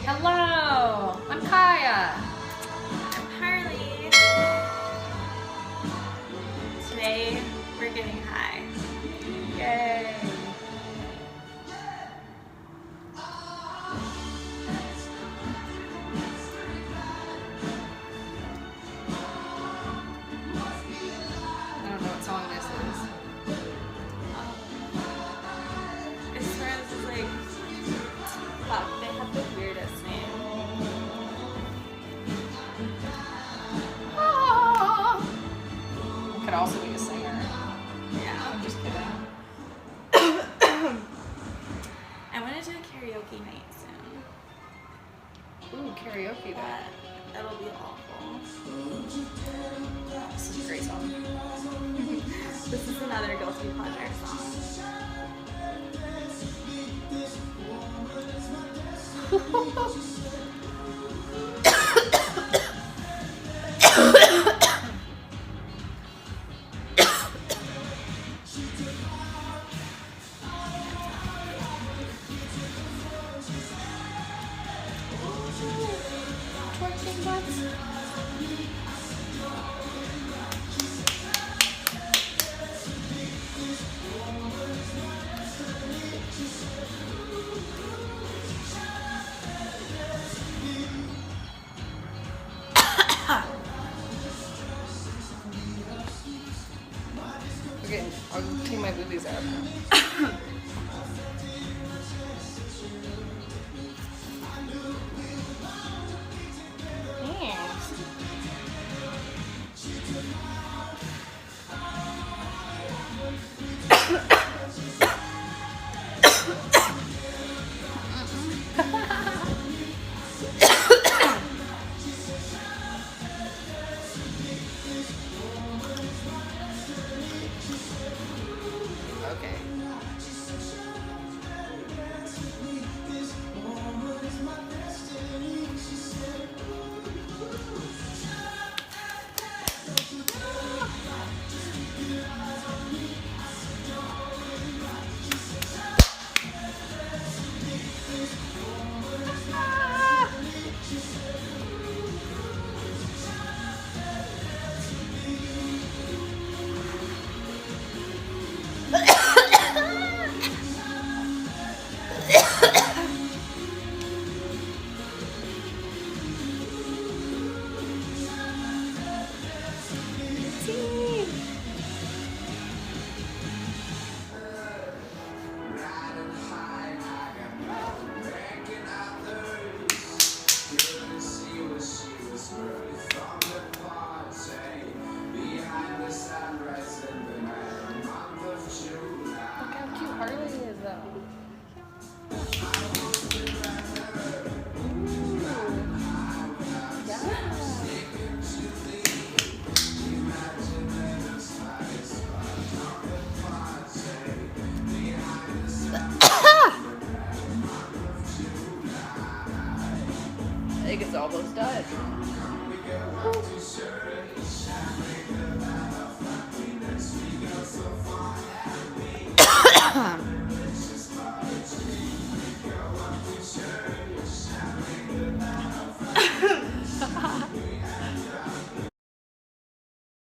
Hello, I'm Kaya. I'm Harley. Today we're getting high. Yay. I don't know what song this is. It smells like fuck. They have the weirdest name. Could also be a singer. Yeah. I'm just kidding. I want to do a karaoke night soon, Ooh, karaoke but that. that'll be awful. This is a great song. This is another guilty pleasure song. Twerking butts. Okay, I'll take my boobies out now. Thanks. Okay. Look how cute Harley is though. I think it's almost done.